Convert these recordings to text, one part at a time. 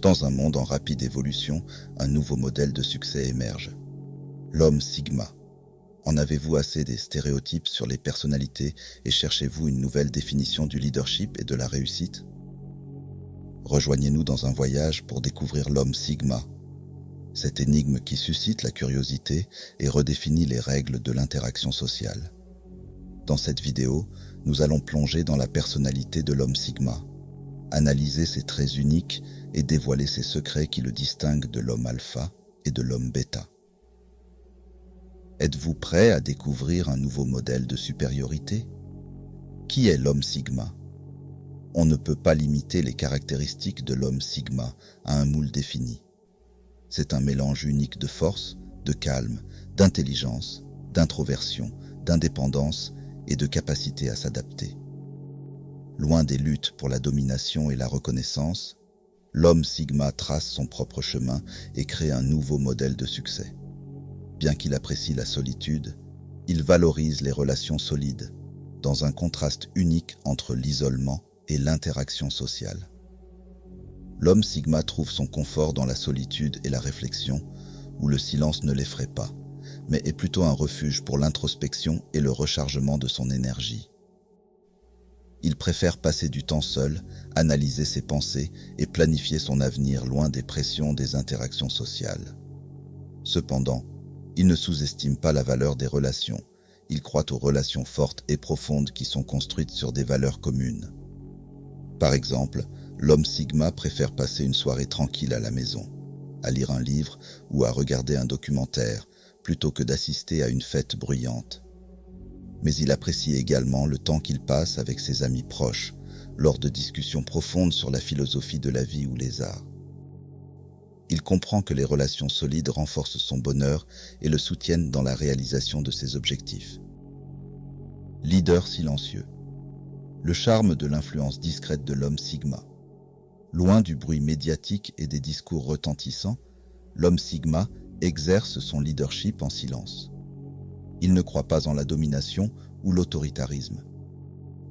Dans un monde en rapide évolution, un nouveau modèle de succès émerge. L'homme Sigma. En avez-vous assez des stéréotypes sur les personnalités et cherchez-vous une nouvelle définition du leadership et de la réussite? Rejoignez-nous dans un voyage pour découvrir l'homme Sigma, cette énigme qui suscite la curiosité et redéfinit les règles de l'interaction sociale. Dans cette vidéo, nous allons plonger dans la personnalité de l'homme Sigma, analyser ses traits uniques et dévoiler ses secrets qui le distinguent de l'homme alpha et de l'homme bêta. Êtes-vous prêt à découvrir un nouveau modèle de supériorité? Qui est l'homme Sigma? On ne peut pas limiter les caractéristiques de l'homme Sigma à un moule défini. C'est un mélange unique de force, de calme, d'intelligence, d'introversion, d'indépendance et de capacité à s'adapter. Loin des luttes pour la domination et la reconnaissance, l'homme Sigma trace son propre chemin et crée un nouveau modèle de succès. Bien qu'il apprécie la solitude, il valorise les relations solides, dans un contraste unique entre l'isolement et l'interaction sociale. L'homme Sigma trouve son confort dans la solitude et la réflexion, où le silence ne l'effraie pas, mais est plutôt un refuge pour l'introspection et le rechargement de son énergie. Il préfère passer du temps seul, analyser ses pensées et planifier son avenir loin des pressions des interactions sociales. Cependant, il ne sous-estime pas la valeur des relations. Il croit aux relations fortes et profondes qui sont construites sur des valeurs communes. Par exemple, l'homme Sigma préfère passer une soirée tranquille à la maison, à lire un livre ou à regarder un documentaire, plutôt que d'assister à une fête bruyante. Mais il apprécie également le temps qu'il passe avec ses amis proches, lors de discussions profondes sur la philosophie de la vie ou les arts. Il comprend que les relations solides renforcent son bonheur et le soutiennent dans la réalisation de ses objectifs. Leader silencieux. Le charme de l'influence discrète de l'homme Sigma. Loin du bruit médiatique et des discours retentissants, l'homme Sigma exerce son leadership en silence. Il ne croit pas en la domination ou l'autoritarisme,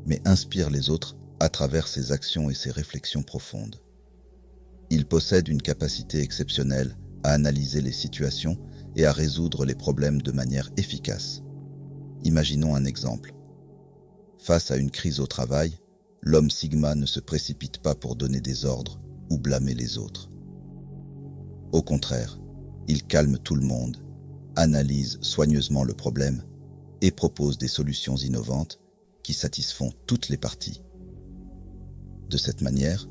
mais inspire les autres à travers ses actions et ses réflexions profondes. Il possède une capacité exceptionnelle à analyser les situations et à résoudre les problèmes de manière efficace. Imaginons un exemple. Face à une crise au travail, l'homme Sigma ne se précipite pas pour donner des ordres ou blâmer les autres. Au contraire, il calme tout le monde, analyse soigneusement le problème et propose des solutions innovantes qui satisfont toutes les parties. De cette manière,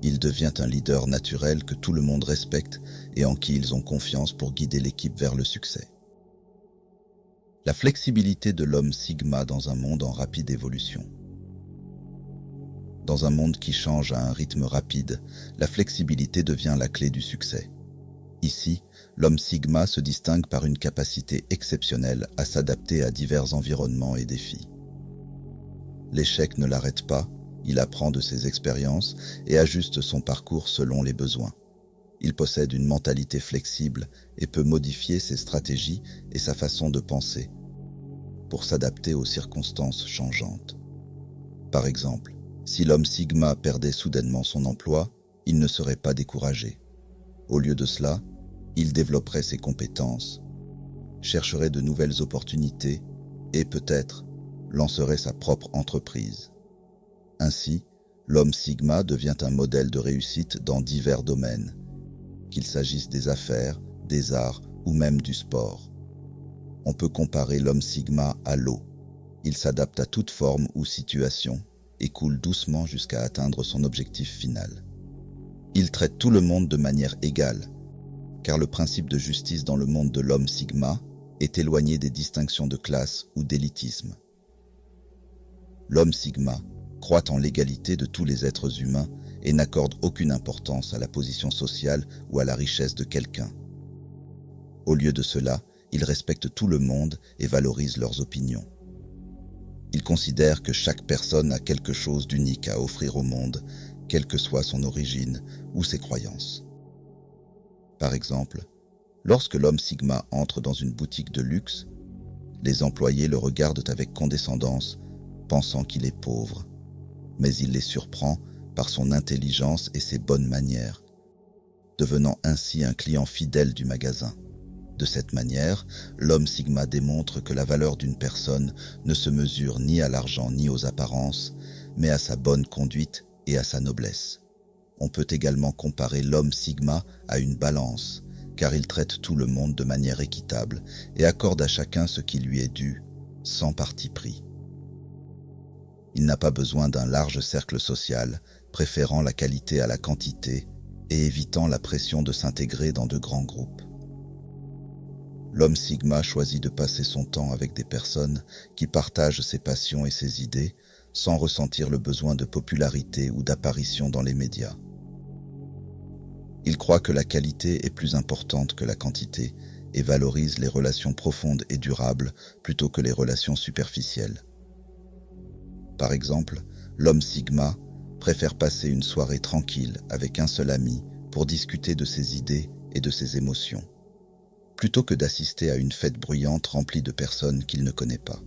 il devient un leader naturel que tout le monde respecte et en qui ils ont confiance pour guider l'équipe vers le succès. La flexibilité de l'homme Sigma dans un monde en rapide évolution. Dans un monde qui change à un rythme rapide, la flexibilité devient la clé du succès. Ici, l'homme Sigma se distingue par une capacité exceptionnelle à s'adapter à divers environnements et défis. L'échec ne l'arrête pas, il apprend de ses expériences et ajuste son parcours selon les besoins. Il possède une mentalité flexible et peut modifier ses stratégies et sa façon de penser pour s'adapter aux circonstances changeantes. Par exemple, si l'homme Sigma perdait soudainement son emploi, il ne serait pas découragé. Au lieu de cela, il développerait ses compétences, chercherait de nouvelles opportunités et peut-être lancerait sa propre entreprise. Ainsi, l'homme Sigma devient un modèle de réussite dans divers domaines, qu'il s'agisse des affaires, des arts ou même du sport. On peut comparer l'homme Sigma à l'eau. Il s'adapte à toute forme ou situation et coule doucement jusqu'à atteindre son objectif final. Il traite tout le monde de manière égale, car le principe de justice dans le monde de l'homme Sigma est éloigné des distinctions de classe ou d'élitisme. L'homme Sigma croit en l'égalité de tous les êtres humains et n'accorde aucune importance à la position sociale ou à la richesse de quelqu'un. Au lieu de cela, il respecte tout le monde et valorise leurs opinions. Il considère que chaque personne a quelque chose d'unique à offrir au monde, quelle que soit son origine ou ses croyances. Par exemple, lorsque l'homme Sigma entre dans une boutique de luxe, les employés le regardent avec condescendance, pensant qu'il est pauvre. Mais il les surprend par son intelligence et ses bonnes manières, devenant ainsi un client fidèle du magasin. De cette manière, l'homme Sigma démontre que la valeur d'une personne ne se mesure ni à l'argent ni aux apparences, mais à sa bonne conduite et à sa noblesse. On peut également comparer l'homme Sigma à une balance, car il traite tout le monde de manière équitable et accorde à chacun ce qui lui est dû, sans parti pris. Il n'a pas besoin d'un large cercle social, préférant la qualité à la quantité et évitant la pression de s'intégrer dans de grands groupes. L'homme Sigma choisit de passer son temps avec des personnes qui partagent ses passions et ses idées sans ressentir le besoin de popularité ou d'apparition dans les médias. Il croit que la qualité est plus importante que la quantité et valorise les relations profondes et durables plutôt que les relations superficielles. Par exemple, l'homme Sigma préfère passer une soirée tranquille avec un seul ami pour discuter de ses idées et de ses émotions, plutôt que d'assister à une fête bruyante remplie de personnes qu'il ne connaît pas.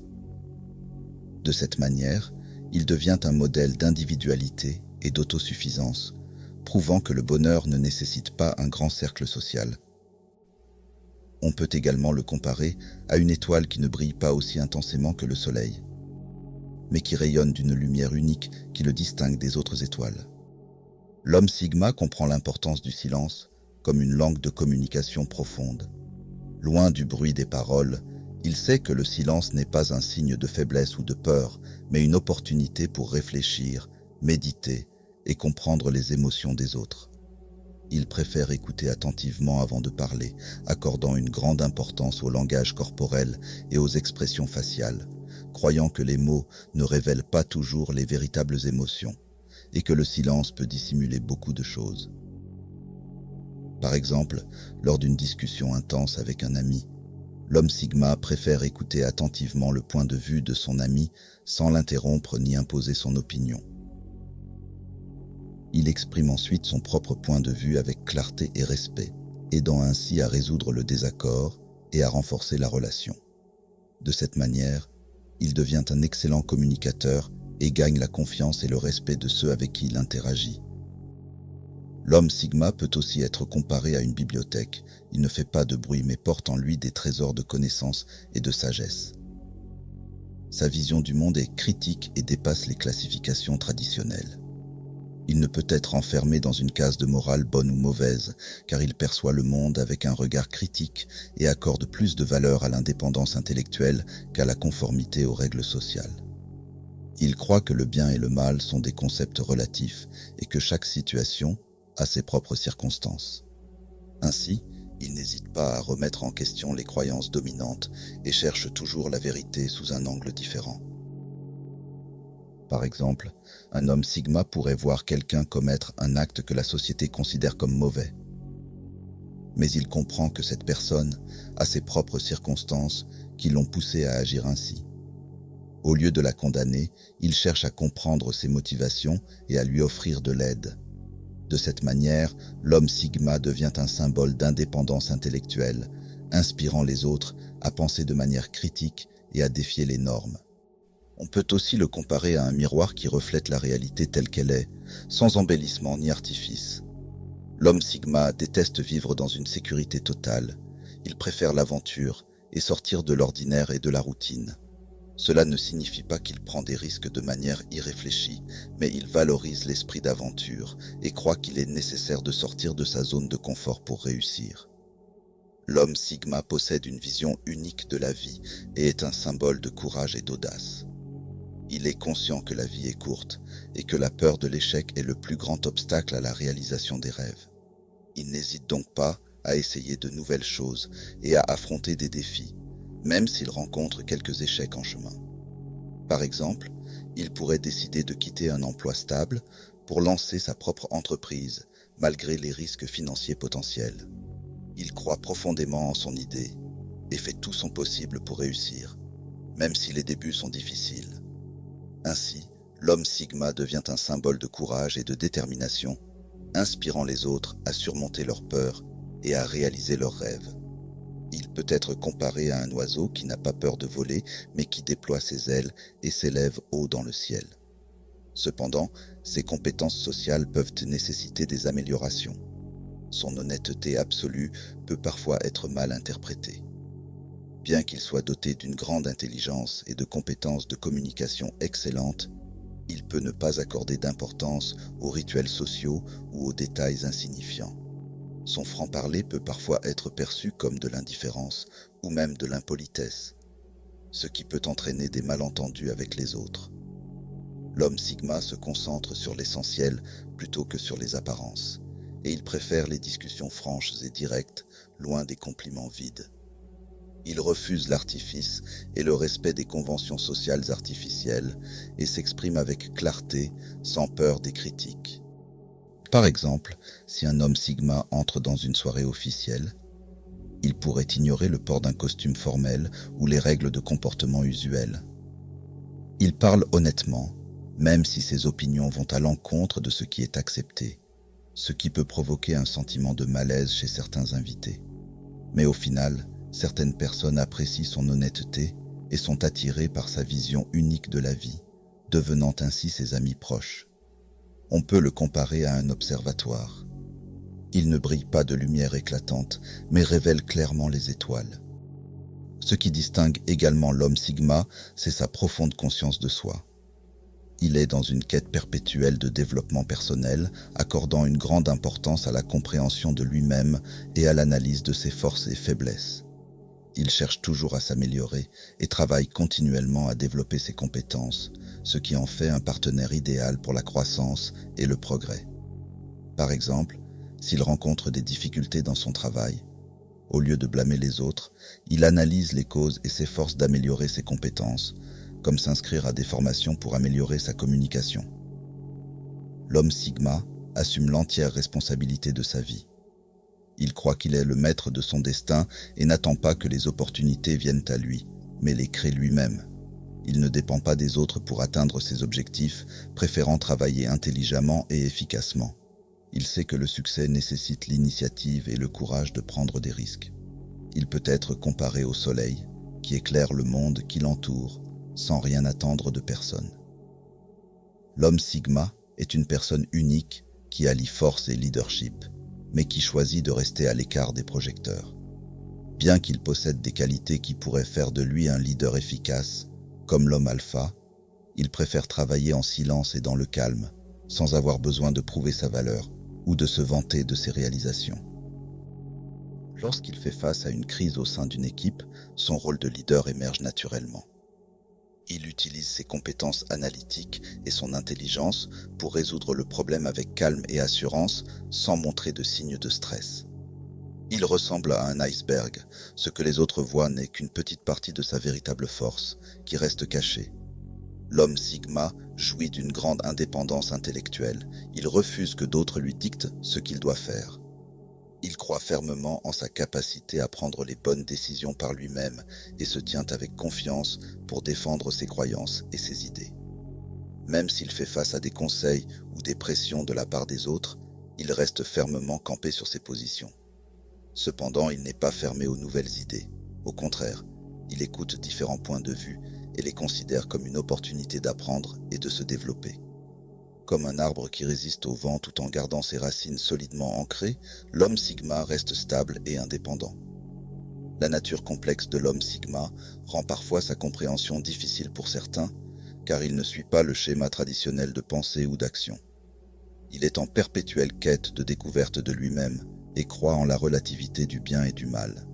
De cette manière, il devient un modèle d'individualité et d'autosuffisance, prouvant que le bonheur ne nécessite pas un grand cercle social. On peut également le comparer à une étoile qui ne brille pas aussi intensément que le soleil, mais qui rayonne d'une lumière unique qui le distingue des autres étoiles. L'homme Sigma comprend l'importance du silence comme une langue de communication profonde. Loin du bruit des paroles, il sait que le silence n'est pas un signe de faiblesse ou de peur, mais une opportunité pour réfléchir, méditer et comprendre les émotions des autres. Il préfère écouter attentivement avant de parler, accordant une grande importance au langage corporel et aux expressions faciales, croyant que les mots ne révèlent pas toujours les véritables émotions et que le silence peut dissimuler beaucoup de choses. Par exemple, lors d'une discussion intense avec un ami, l'homme Sigma préfère écouter attentivement le point de vue de son ami sans l'interrompre ni imposer son opinion. Il exprime ensuite son propre point de vue avec clarté et respect, aidant ainsi à résoudre le désaccord et à renforcer la relation. De cette manière, il devient un excellent communicateur et gagne la confiance et le respect de ceux avec qui il interagit. L'homme Sigma peut aussi être comparé à une bibliothèque. Il ne fait pas de bruit mais porte en lui des trésors de connaissances et de sagesse. Sa vision du monde est critique et dépasse les classifications traditionnelles. Il ne peut être enfermé dans une case de morale bonne ou mauvaise, car il perçoit le monde avec un regard critique et accorde plus de valeur à l'indépendance intellectuelle qu'à la conformité aux règles sociales. Il croit que le bien et le mal sont des concepts relatifs et que chaque situation a ses propres circonstances. Ainsi, il n'hésite pas à remettre en question les croyances dominantes et cherche toujours la vérité sous un angle différent. Par exemple, un homme Sigma pourrait voir quelqu'un commettre un acte que la société considère comme mauvais. Mais il comprend que cette personne a ses propres circonstances qui l'ont poussé à agir ainsi. Au lieu de la condamner, il cherche à comprendre ses motivations et à lui offrir de l'aide. De cette manière, l'homme Sigma devient un symbole d'indépendance intellectuelle, inspirant les autres à penser de manière critique et à défier les normes. On peut aussi le comparer à un miroir qui reflète la réalité telle qu'elle est, sans embellissement ni artifice. L'homme Sigma déteste vivre dans une sécurité totale. Il préfère l'aventure et sortir de l'ordinaire et de la routine. Cela ne signifie pas qu'il prend des risques de manière irréfléchie, mais il valorise l'esprit d'aventure et croit qu'il est nécessaire de sortir de sa zone de confort pour réussir. L'homme Sigma possède une vision unique de la vie et est un symbole de courage et d'audace. Il est conscient que la vie est courte et que la peur de l'échec est le plus grand obstacle à la réalisation des rêves. Il n'hésite donc pas à essayer de nouvelles choses et à affronter des défis, même s'il rencontre quelques échecs en chemin. Par exemple, il pourrait décider de quitter un emploi stable pour lancer sa propre entreprise, malgré les risques financiers potentiels. Il croit profondément en son idée et fait tout son possible pour réussir, même si les débuts sont difficiles. Ainsi, l'homme Sigma devient un symbole de courage et de détermination, inspirant les autres à surmonter leurs peurs et à réaliser leurs rêves. Il peut être comparé à un oiseau qui n'a pas peur de voler, mais qui déploie ses ailes et s'élève haut dans le ciel. Cependant, ses compétences sociales peuvent nécessiter des améliorations. Son honnêteté absolue peut parfois être mal interprétée. Bien qu'il soit doté d'une grande intelligence et de compétences de communication excellentes, il peut ne pas accorder d'importance aux rituels sociaux ou aux détails insignifiants. Son franc-parler peut parfois être perçu comme de l'indifférence ou même de l'impolitesse, ce qui peut entraîner des malentendus avec les autres. L'homme Sigma se concentre sur l'essentiel plutôt que sur les apparences, et il préfère les discussions franches et directes, loin des compliments vides. Il refuse l'artifice et le respect des conventions sociales artificielles et s'exprime avec clarté, sans peur des critiques. Par exemple, si un homme Sigma entre dans une soirée officielle, il pourrait ignorer le port d'un costume formel ou les règles de comportement usuelles. Il parle honnêtement, même si ses opinions vont à l'encontre de ce qui est accepté, ce qui peut provoquer un sentiment de malaise chez certains invités. Mais au final, certaines personnes apprécient son honnêteté et sont attirées par sa vision unique de la vie, devenant ainsi ses amis proches. On peut le comparer à un observatoire. Il ne brille pas de lumière éclatante, mais révèle clairement les étoiles. Ce qui distingue également l'homme Sigma, c'est sa profonde conscience de soi. Il est dans une quête perpétuelle de développement personnel, accordant une grande importance à la compréhension de lui-même et à l'analyse de ses forces et faiblesses. Il cherche toujours à s'améliorer et travaille continuellement à développer ses compétences, ce qui en fait un partenaire idéal pour la croissance et le progrès. Par exemple, s'il rencontre des difficultés dans son travail, au lieu de blâmer les autres, il analyse les causes et s'efforce d'améliorer ses compétences, comme s'inscrire à des formations pour améliorer sa communication. L'homme Sigma assume l'entière responsabilité de sa vie. Il croit qu'il est le maître de son destin et n'attend pas que les opportunités viennent à lui, mais les crée lui-même. Il ne dépend pas des autres pour atteindre ses objectifs, préférant travailler intelligemment et efficacement. Il sait que le succès nécessite l'initiative et le courage de prendre des risques. Il peut être comparé au soleil, qui éclaire le monde qui l'entoure, sans rien attendre de personne. L'homme Sigma est une personne unique qui allie force et leadership, mais qui choisit de rester à l'écart des projecteurs. Bien qu'il possède des qualités qui pourraient faire de lui un leader efficace, comme l'homme alpha, il préfère travailler en silence et dans le calme, sans avoir besoin de prouver sa valeur ou de se vanter de ses réalisations. Lorsqu'il fait face à une crise au sein d'une équipe, son rôle de leader émerge naturellement. Il utilise ses compétences analytiques et son intelligence pour résoudre le problème avec calme et assurance sans montrer de signes de stress. Il ressemble à un iceberg, ce que les autres voient n'est qu'une petite partie de sa véritable force, qui reste cachée. L'homme Sigma jouit d'une grande indépendance intellectuelle, il refuse que d'autres lui dictent ce qu'il doit faire. Il croit fermement en sa capacité à prendre les bonnes décisions par lui-même et se tient avec confiance pour défendre ses croyances et ses idées. Même s'il fait face à des conseils ou des pressions de la part des autres, il reste fermement campé sur ses positions. Cependant, il n'est pas fermé aux nouvelles idées. Au contraire, il écoute différents points de vue et les considère comme une opportunité d'apprendre et de se développer. Comme un arbre qui résiste au vent tout en gardant ses racines solidement ancrées, l'homme Sigma reste stable et indépendant. La nature complexe de l'homme Sigma rend parfois sa compréhension difficile pour certains, car il ne suit pas le schéma traditionnel de pensée ou d'action. Il est en perpétuelle quête de découverte de lui-même et croit en la relativité du bien et du mal.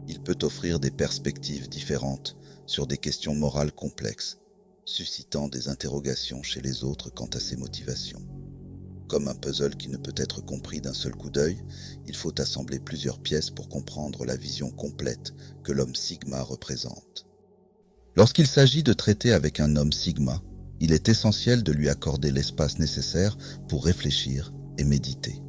Il peut offrir des perspectives différentes sur des questions morales complexes, suscitant des interrogations chez les autres quant à ses motivations. Comme un puzzle qui ne peut être compris d'un seul coup d'œil, il faut assembler plusieurs pièces pour comprendre la vision complète que l'homme Sigma représente. Lorsqu'il s'agit de traiter avec un homme Sigma, il est essentiel de lui accorder l'espace nécessaire pour réfléchir et méditer.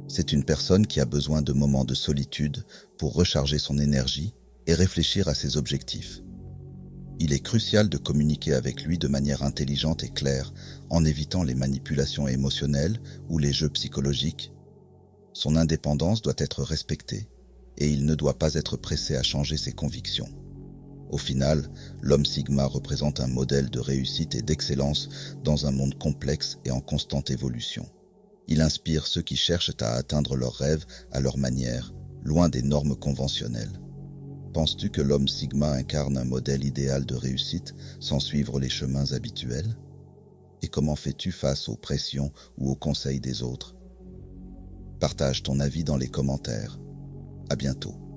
C'est une personne qui a besoin de moments de solitude pour recharger son énergie et réfléchir à ses objectifs. Il est crucial de communiquer avec lui de manière intelligente et claire, en évitant les manipulations émotionnelles ou les jeux psychologiques. Son indépendance doit être respectée et il ne doit pas être pressé à changer ses convictions. Au final, l'homme Sigma représente un modèle de réussite et d'excellence dans un monde complexe et en constante évolution. Il inspire ceux qui cherchent à atteindre leurs rêves à leur manière, loin des normes conventionnelles. Penses-tu que l'homme Sigma incarne un modèle idéal de réussite sans suivre les chemins habituels? Et comment fais-tu face aux pressions ou aux conseils des autres? Partage ton avis dans les commentaires. À bientôt.